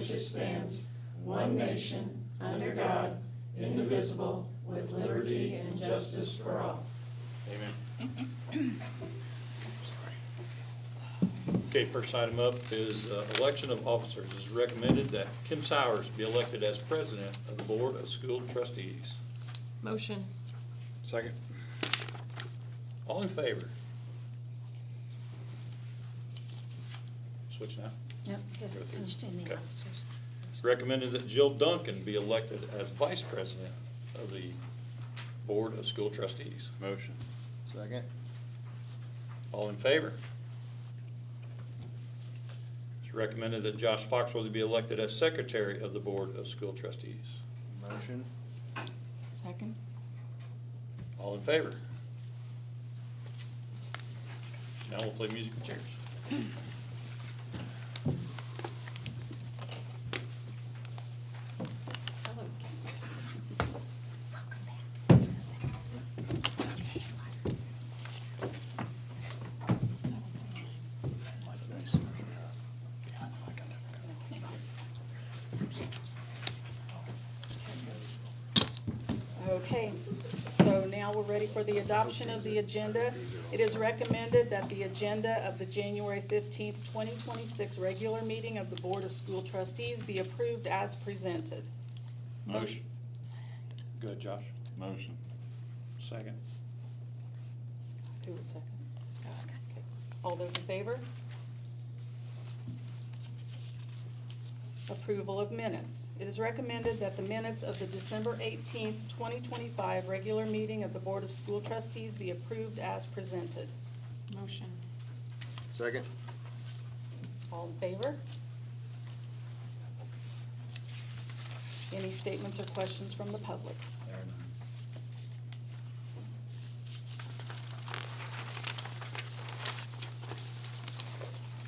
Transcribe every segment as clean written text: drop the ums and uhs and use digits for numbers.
which it stands, one nation, under God, indivisible, with liberty and justice for all. Amen. Okay, first item up is election of officers. It is recommended that Kim Sowers be elected as president of the Board of School Trustees. Motion. Second. All in favor? Switch now. Yep, Go through. finished in the Okay. officers. Recommended that Jill Duncan be elected as vice president of the Board of School Trustees. Motion. Second. All in favor? It's recommended that Josh Foxworthy be elected as secretary of the Board of School Trustees. Motion. Second. All in favor? Now we'll play musical chairs. Hello. Welcome back. Okay, so now we're ready for the adoption of the agenda. It is recommended that the agenda of the January 15th, 2026 regular meeting of the Board of School Trustees be approved as presented. Motion. Good, Josh. Motion. Second. Who was second? Okay. All those in favor? Approval of minutes. It is recommended that the minutes of the December 18th, 2025 regular meeting of the Board of School Trustees be approved as presented. Motion. Second. All in favor? Any statements or questions from the public?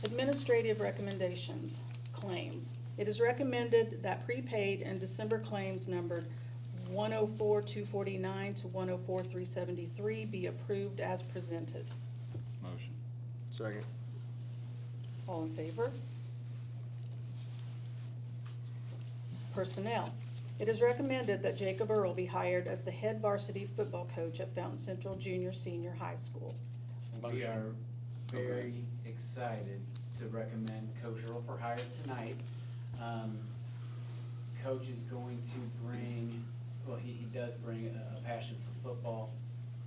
Administrative recommendations, claims. It is recommended that prepaid and December claims numbered 104,249 to 104,373 be approved as presented. Motion. Second. All in favor? Personnel. It is recommended that Jacob Earl be hired as the head varsity football coach at Fountain Central Junior Senior High School. We are very excited to recommend Coach Earl for hire tonight. Coach is going to bring, well, he does bring a passion for football,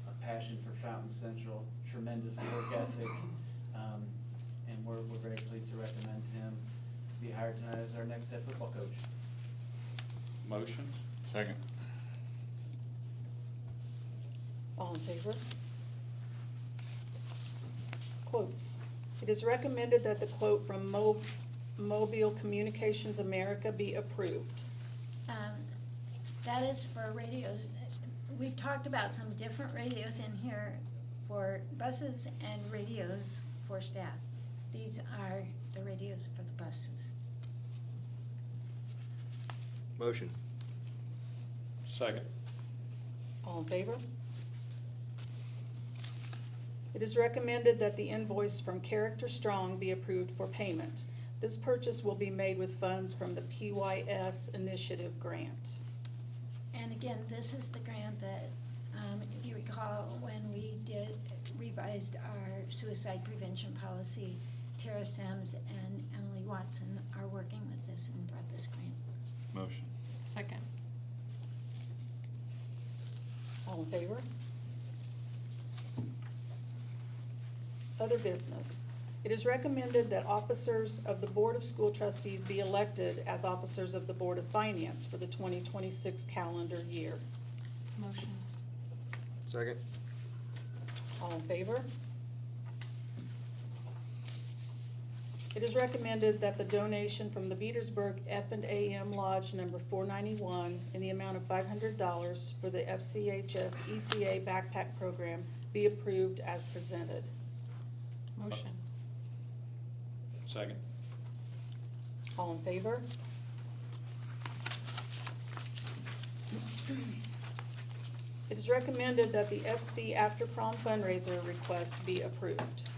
a passion for Fountain Central, tremendous work ethic, and we're very pleased to recommend him to be hired tonight as our next head football coach. Motion. Second. All in favor? Quotes. It is recommended that the quote from Mobile Communications America be approved. That is for radios. We've talked about some different radios in here for buses and radios for staff. These are the radios for the buses. Motion. Second. All in favor? It is recommended that the invoice from Character Strong be approved for payment. This purchase will be made with funds from the PYS Initiative Grant. And again, this is the grant that, if you recall, when we revised our suicide prevention policy, Tara Sims and Emily Watson are working with this and brought this grant. Motion. Second. All in favor? Other business. It is recommended that officers of the Board of School Trustees be elected as officers of the Board of Finance for the 2026 calendar year. Motion. Second. All in favor? It is recommended that the donation from the Petersburg F&AM Lodge number 491 in the amount of $500 for the FCHS ECA backpack program be approved as presented. Motion. Second. All in favor? It is recommended that the FC After Prom fundraiser request be approved.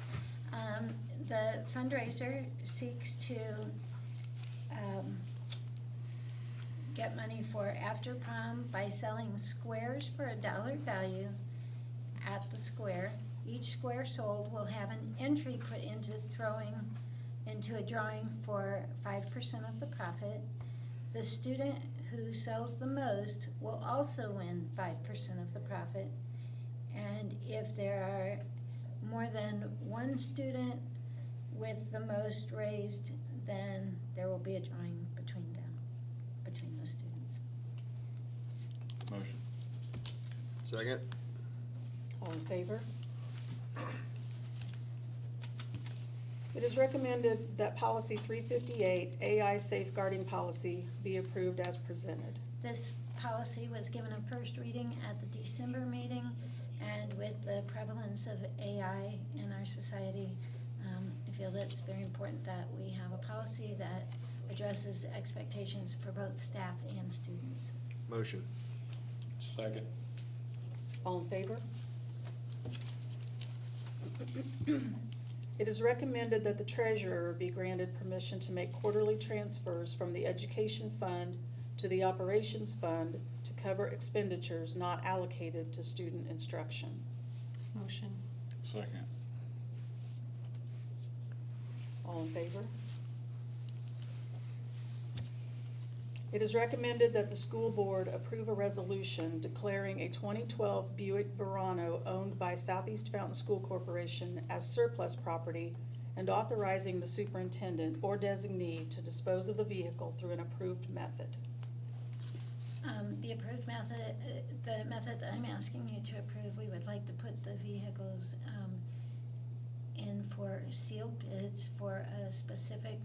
The fundraiser seeks to get money for after prom by selling squares for $1 value at the square. Each square sold will have an entry put into a drawing for 5% of the profit. The student who sells the most will also win 5% of the profit. And if there are more than one student with the most raised, then there will be a drawing between the students. Motion. Second. All in favor? It is recommended that policy 358, AI safeguarding policy, be approved as presented. This policy was given a first reading at the December meeting, and with the prevalence of AI in our society, I feel that it's very important that we have a policy that addresses expectations for both staff and students. Motion. Second. All in favor? It is recommended that the treasurer be granted permission to make quarterly transfers from the education fund to the operations fund to cover expenditures not allocated to student instruction. Motion. Second. All in favor? It is recommended that the school board approve a resolution declaring a 2012 Buick Verano owned by Southeast Fountain School Corporation as surplus property and authorizing the superintendent or designee to dispose of the vehicle through an approved method. The approved method, the method that I'm asking you to approve, we would like to put the vehicles in for sealed bids for a specific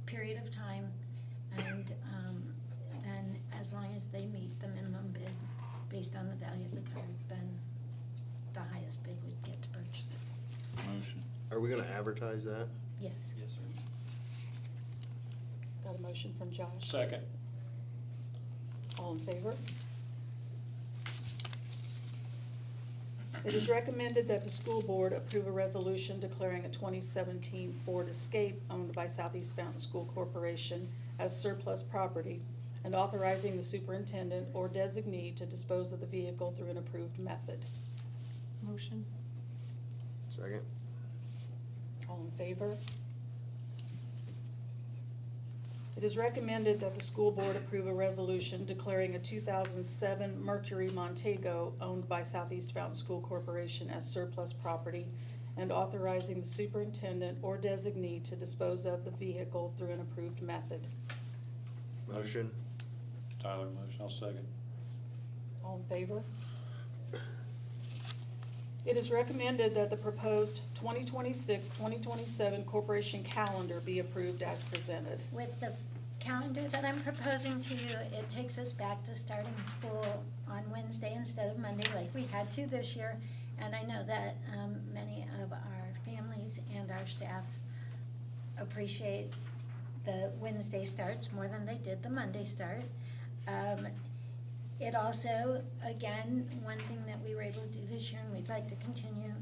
period of time, and then as long as they meet the minimum bid based on the value of the car, then the highest bid would get to purchase it. Motion. Are we gonna advertise that? Yes. Yes, sir. Got a motion from Josh? Second. All in favor? It is recommended that the school board approve a resolution declaring a 2017 Ford Escape owned by Southeast Fountain School Corporation as surplus property and authorizing the superintendent or designee to dispose of the vehicle through an approved method. Motion. Second. All in favor? It is recommended that the school board approve a resolution declaring a 2007 Mercury Montego owned by Southeast Fountain School Corporation as surplus property and authorizing the superintendent or designee to dispose of the vehicle through an approved method. Motion. Tyler, motion, I'll second. All in favor? It is recommended that the proposed 2026-2027 corporation calendar be approved as presented. With the calendar that I'm proposing to you, it takes us back to starting school on Wednesday instead of Monday like we had to this year. And I know that many of our families and our staff appreciate the Wednesday starts more than they did the Monday start. It also, again, one thing that we were able to do this year and we'd like to continue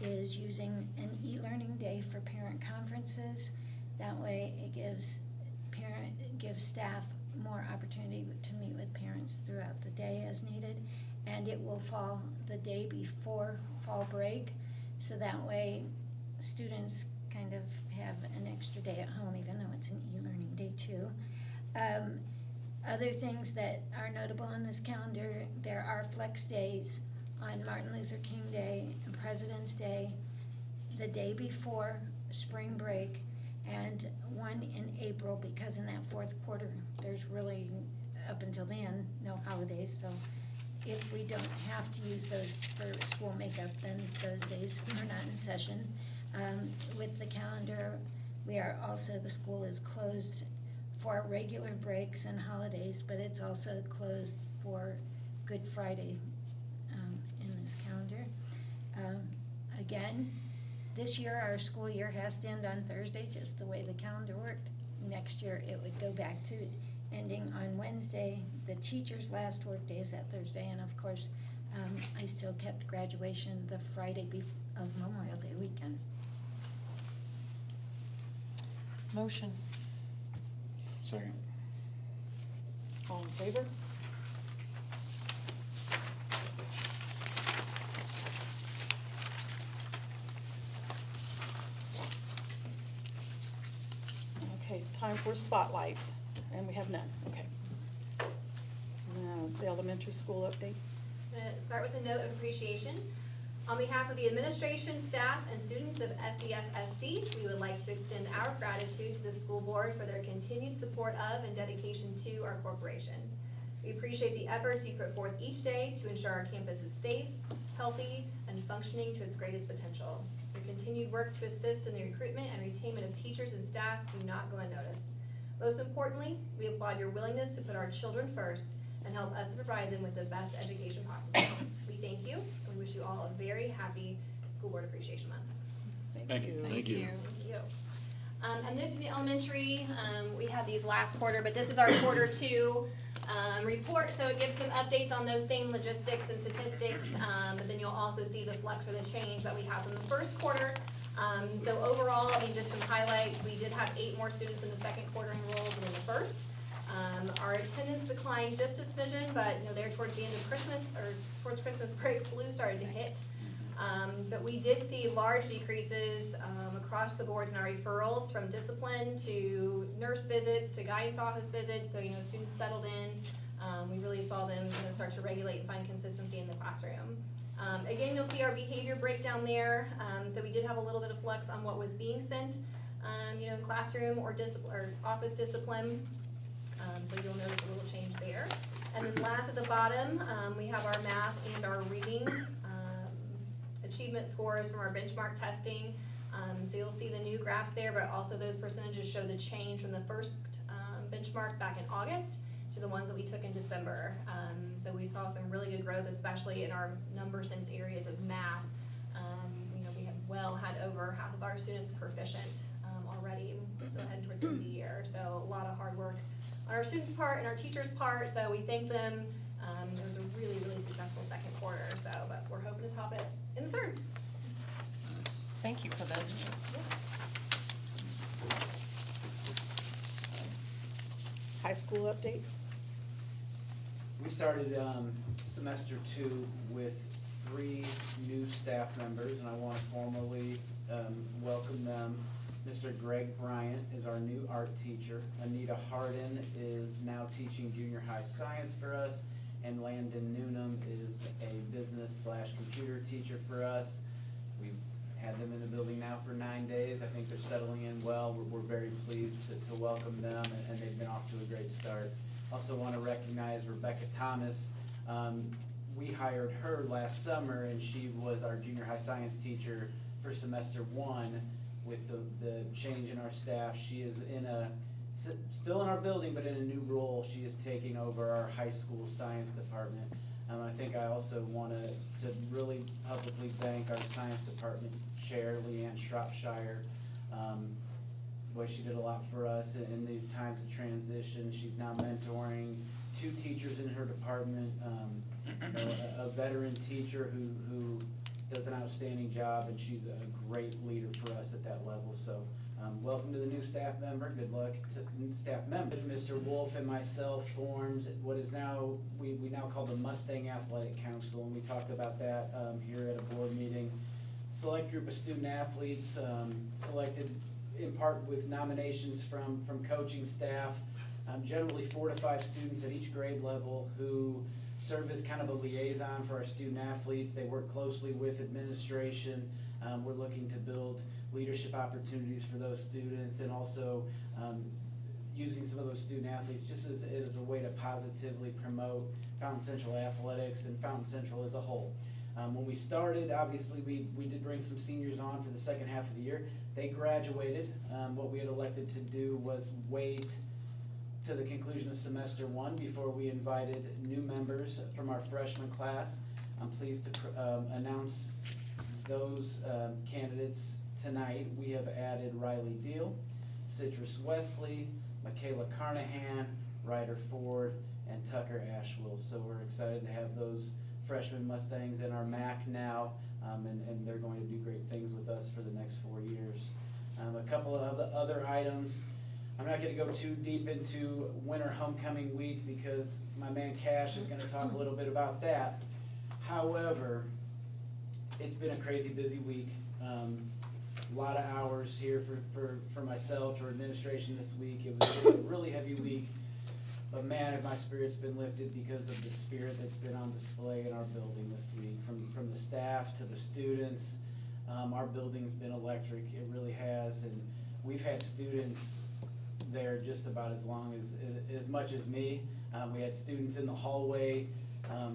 is using an e-learning day for parent conferences. That way it gives staff more opportunity to meet with parents throughout the day as needed. And it will fall the day before fall break, so that way students kind of have an extra day at home, even though it's an e-learning day too. Other things that are notable on this calendar, there are flex days on Martin Luther King Day and President's Day, the day before spring break, and one in April, because in that fourth quarter, there's really, up until then, no holidays, so if we don't have to use those for school makeup, then those days are not in session. With the calendar, the school is closed for regular breaks and holidays, but it's also closed for Good Friday in this calendar. Again, this year, our school year has to end on Thursday, just the way the calendar worked. Next year, it would go back to ending on Wednesday. The teacher's last work day is that Thursday, and of course, I still kept graduation the Friday of Memorial Day weekend. Motion. Second. All in favor? Okay, time for spotlight, and we have none, okay. Now, the elementary school update. I'm going to start with a note of appreciation. On behalf of the administration, staff, and students of SEFSC, we would like to extend our gratitude to the school board for their continued support of and dedication to our corporation. We appreciate the efforts you put forth each day to ensure our campus is safe, healthy, and functioning to its greatest potential. Your continued work to assist in the recruitment and retainment of teachers and staff do not go unnoticed. Most importantly, we applaud your willingness to put our children first and help us to provide them with the best education possible. We thank you, and we wish you all a very happy School Board Appreciation Month. Thank you. Thank you. Thank you. And this is the elementary, we had these last quarter, but this is our quarter 2 report, so it gives some updates on those same logistics and statistics, but then you'll also see the flex or the change that we have from the first quarter. So overall, I mean, just some highlights, we did have 8 more students in the second quarter enrolled than in the first. Our attendance declined just a smidgen, but there towards the end of Christmas, or towards Christmas break, flu started to hit. But we did see large decreases across the boards in our referrals, from discipline to nurse visits to guidance office visits. So students settled in. We really saw them start to regulate and find consistency in the classroom. Again, you'll see our behavior breakdown there. So we did have a little bit of flux on what was being sent, in classroom or office discipline. So you'll notice a little change there. And then last at the bottom, we have our math and our reading achievement scores from our benchmark testing. So you'll see the new graphs there, but also those percentages show the change from the first benchmark back in August to the ones that we took in December. So we saw some really good growth, especially in our number sense areas of math. We have had over half of our students proficient already, still heading towards the end of the year. So a lot of hard work on our students' part and our teachers' part, so we thank them. It was a really, really successful second quarter, but we're hoping to top it in the third. Thank you for this. High school update. We started semester 2 with 3 new staff members, and I want to formally welcome them. Mr. Greg Bryant is our new art teacher. Anita Harden is now teaching junior high science for us, and Landon Noonan is a business/computer teacher for us. We've had them in the building now for 9 days. I think they're settling in well. We're very pleased to welcome them, and they've been off to a great start. Also want to recognize Rebecca Thomas. We hired her last summer, and she was our junior high science teacher for semester 1. With the change in our staff, she is still in our building, but in a new role. She is taking over our high school science department. I think I also want to really publicly thank our science department chair, Leanne Shropshire. Boy, she did a lot for us in these times of transition. She's now mentoring 2 teachers in her department, a veteran teacher who does an outstanding job, and she's a great leader for us at that level. So welcome to the new staff member. Good luck to the new staff member. Mr. Wolf and myself formed what is now, we now call the Mustang Athletic Council, and we talked about that here at a board meeting. Select group of student athletes selected in part with nominations from coaching staff, generally 4 to 5 students at each grade level who serve as kind of a liaison for our student athletes. They work closely with administration. We're looking to build leadership opportunities for those students, and also using some of those student athletes just as a way to positively promote Fountain Central athletics and Fountain Central as a whole. When we started, obviously we did bring some seniors on for the second half of the year. They graduated. What we had elected to do was wait to the conclusion of semester 1 before we invited new members from our freshman class. I'm pleased to announce those candidates tonight. We have added Riley Deal, Citrus Wesley, Michaela Carnahan, Ryder Ford, and Tucker Ashwell. So we're excited to have those freshman Mustangs in our MAC now, and they're going to do great things with us for the next 4 years. A couple of other items. I'm not gonna go too deep into winter homecoming week because my man Cash is gonna talk a little bit about that. However, it's been a crazy busy week. A lot of hours here for myself, for administration this week. It was a really heavy week. But man, my spirit's been lifted because of the spirit that's been on display in our building this week. From the staff to the students, our building's been electric. It really has. And we've had students there just about as much as me. We had students in the hallway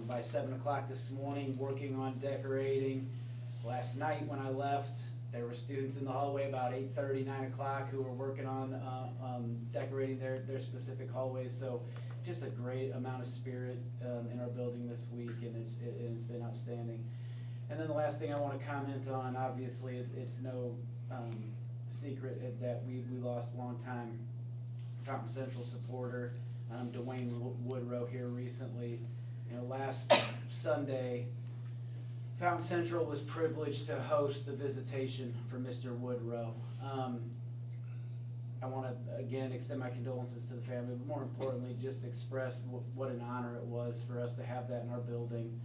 by 7 o'clock this morning working on decorating. Last night when I left, there were students in the hallway about 8:30, 9 o'clock who were working on decorating their specific hallways. So just a great amount of spirit in our building this week, and it's been outstanding. And then the last thing I want to comment on, obviously, it's no secret that we lost a long-time Fountain Central supporter, Dwayne Woodrow, here recently. You know, last Sunday, Fountain Central was privileged to host the visitation for Mr. Woodrow. I want to again extend my condolences to the family, but more importantly, just express what an honor it was for us to have that in our building.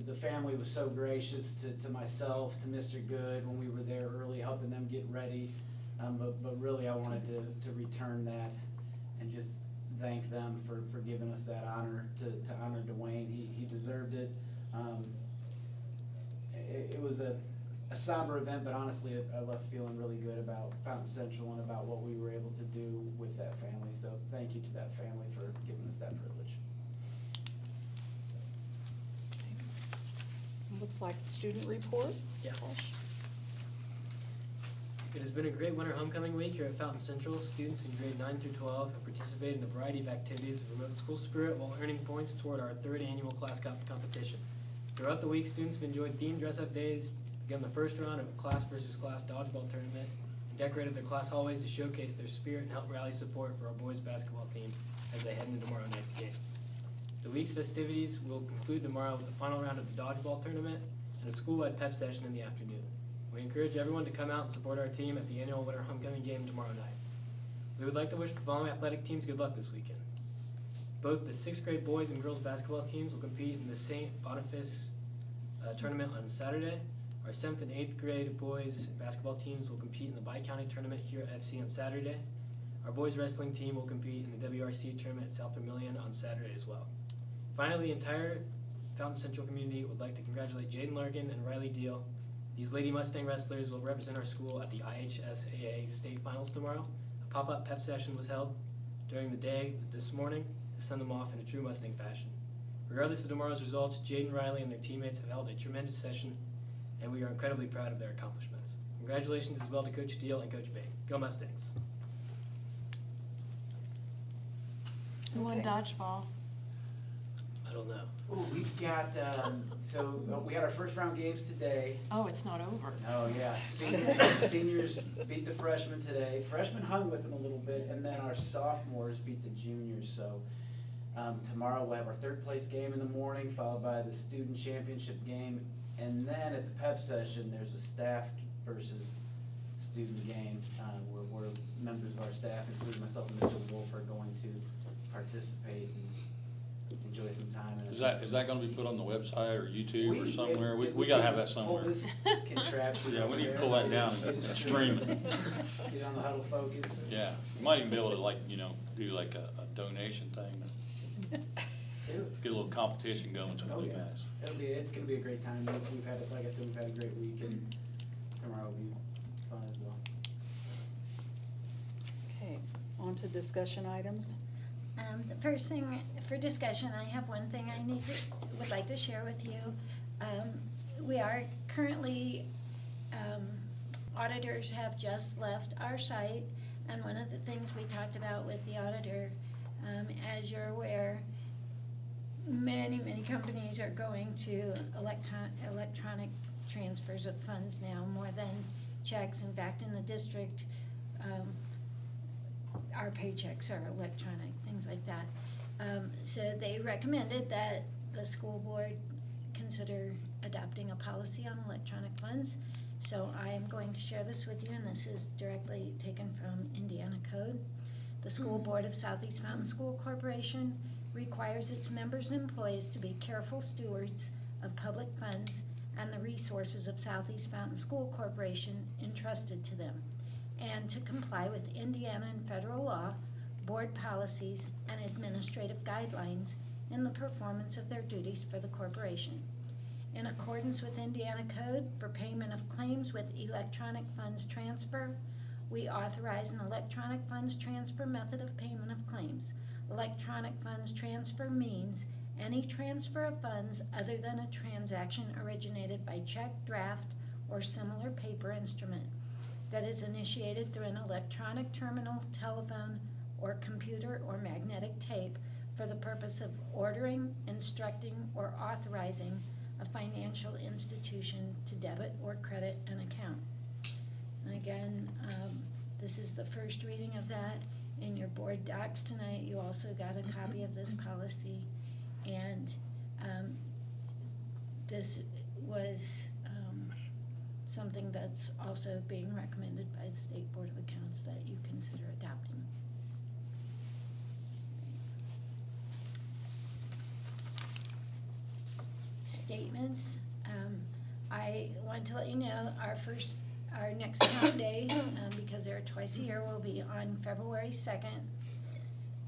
The family was so gracious to myself, to Mr. Good when we were there early, helping them get ready. But really, I wanted to return that and just thank them for giving us that honor to honor Dwayne. He deserved it. It was a somber event, but honestly, I left feeling really good about Fountain Central and about what we were able to do with that family. So thank you to that family for giving us that privilege. Looks like student report. Yeah. It has been a great winter homecoming week here at Fountain Central. Students in grade 9 through 12 have participated in a variety of activities that promote school spirit while earning points toward our 3rd annual class competition. Throughout the week, students have enjoyed themed dress-up days, begun the first round of a class versus class dodgeball tournament, and decorated their class hallways to showcase their spirit and help rally support for our boys basketball team as they head into tomorrow night's game. The week's festivities will conclude tomorrow with the final round of the dodgeball tournament and a school-wide pep session in the afternoon. We encourage everyone to come out and support our team at the annual winter homecoming game tomorrow night. We would like to wish the following athletic teams good luck this weekend. Both the 6th grade boys and girls basketball teams will compete in the St. Boniface tournament on Saturday. Our 7th and 8th grade boys basketball teams will compete in the Bi-County tournament here at FC on Saturday. Our boys wrestling team will compete in the WRC tournament at South Vermillion on Saturday as well. Finally, the entire Fountain Central community would like to congratulate Jaden Larkin and Riley Deal. These Lady Mustang wrestlers will represent our school at the IHSAA state finals tomorrow. A pop-up pep session was held during the day this morning to send them off in a true Mustang fashion. Regardless of tomorrow's results, Jaden, Riley, and their teammates have held a tremendous session, and we are incredibly proud of their accomplishments. Congratulations as well to Coach Deal and Coach Bain. Go Mustangs. Who won dodgeball? I don't know. Ooh, we've got, we had our first round games today. Oh, it's not over. Oh, yeah. Seniors beat the freshmen today. Freshmen hung with them a little bit, and then our sophomores beat the juniors. So tomorrow we'll have our 3rd place game in the morning, followed by the student championship game. And then at the pep session, there's a staff versus student game where members of our staff, including myself and Mr. Wolf, are going to participate and enjoy some time. Is that gonna be put on the website or YouTube or somewhere? We gotta have that somewhere. Pull this contraption. Yeah, we need to pull that down and stream it. Get on the Huddle Focus. Yeah, you might even be able to do like a donation thing. Get a little competition going between you guys. It's gonna be a great time. We've had, like I said, we've had a great week, and tomorrow will be fun as well. Okay, on to discussion items. The first thing for discussion, I have one thing would like to share with you. We are currently, auditors have just left our site, and one of the things we talked about with the auditor, as you're aware, many companies are going to electronic transfers of funds now, more than checks. In fact, in the district, our paychecks are electronic, things like that. So they recommended that the school board consider adopting a policy on electronic funds. So I am going to share this with you, and this is directly taken from Indiana Code. The School Board of Southeast Mountain School Corporation requires its members and employees to be careful stewards of public funds and the resources of Southeast Mountain School Corporation entrusted to them, and to comply with Indiana and federal law, board policies, and administrative guidelines in the performance of their duties for the corporation. In accordance with Indiana Code, for payment of claims with electronic funds transfer, we authorize an electronic funds transfer method of payment of claims. Electronic funds transfer means any transfer of funds other than a transaction originated by check, draft, or similar paper instrument that is initiated through an electronic terminal, telephone, or computer or magnetic tape for the purpose of ordering, instructing, or authorizing a financial institution to debit or credit an account. And again, this is the first reading of that. In your board docs tonight, you also got a copy of this policy. And this was something that's also being recommended by the State Board of Accounts that you consider adopting. Statements. I want to let you know our next count day, because they're twice a year, will be on February 2nd.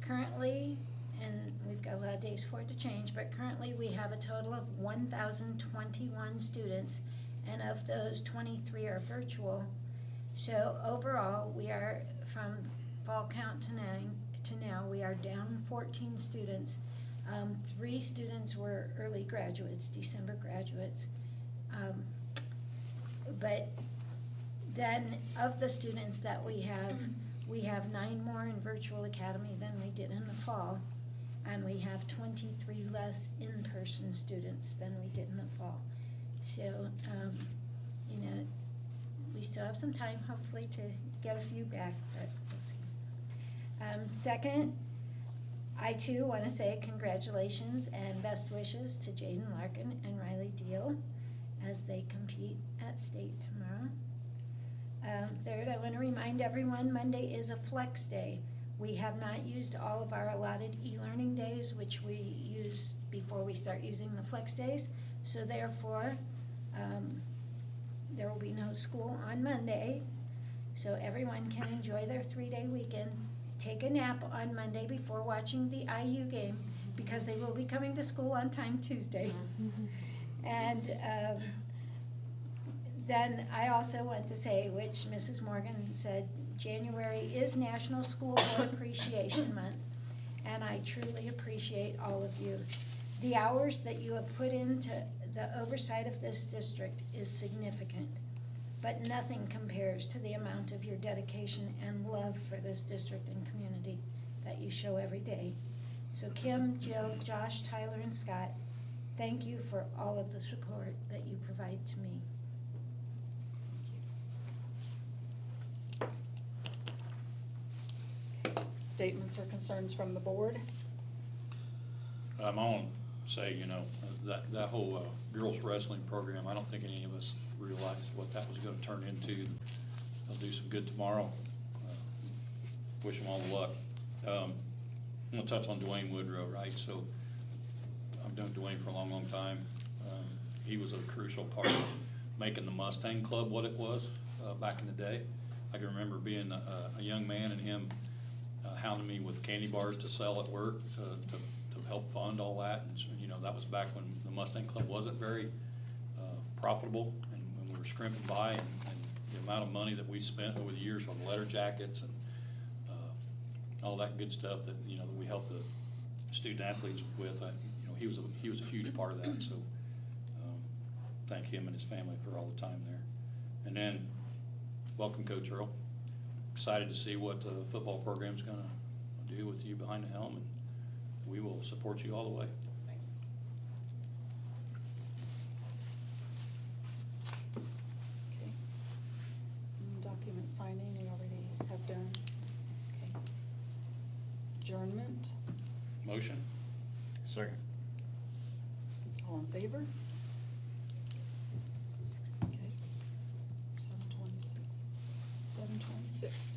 Currently, and we've got a lot of days for it to change, but currently we have a total of 1,021 students, and of those, 23 are virtual. So overall, we are, from fall count to now, we are down 14 students. 3 students were early graduates, December graduates. But then of the students that we have 9 more in virtual academy than we did in the fall, and we have 23 less in-person students than we did in the fall. So, you know, we still have some time, hopefully, to get a few back, but we'll see. Second, I too want to say congratulations and best wishes to Jaden Larkin and Riley Deal as they compete at state tomorrow. Third, I want to remind everyone Monday is a flex day. We have not used all of our allotted e-learning days, which we use before we start using the flex days. So therefore, there will be no school on Monday. So everyone can enjoy their 3-day weekend. Take a nap on Monday before watching the IU game, because they will be coming to school on time Tuesday. And then I also want to say, which Mrs. Morgan said, January is National School Board Appreciation Month, and I truly appreciate all of you. The hours that you have put into the oversight of this district is significant, but nothing compares to the amount of your dedication and love for this district and community that you show every day. So Kim, Jill, Josh, Tyler, and Scott, thank you for all of the support that you provide to me. Statements or concerns from the board? I want to say, you know, that whole girls wrestling program, I don't think any of us realized what that was going to turn into. They'll do some good tomorrow. Wish them all the luck. I'm going to touch on Dwayne Woodrow, right? So I've known Dwayne for a long, long time. He was a crucial part of making the Mustang Club what it was back in the day. I can remember being a young man and him hounding me with candy bars to sell at work to help fund all that. And so, you know, that was back when the Mustang Club wasn't very profitable, and when we were scrimping by, and the amount of money that we spent over the years on letter jackets and all that good stuff that, you know, that we helped the student athletes with. You know, he was a huge part of that. So thank him and his family for all the time there. And then welcome, Coach Earl. Excited to see what the football program's going to do with you behind the helm, and we will support you all the way. Okay. Document signing, we already have done. Okay. Adjournment, Motion? Second. all in favor? Okay. 6.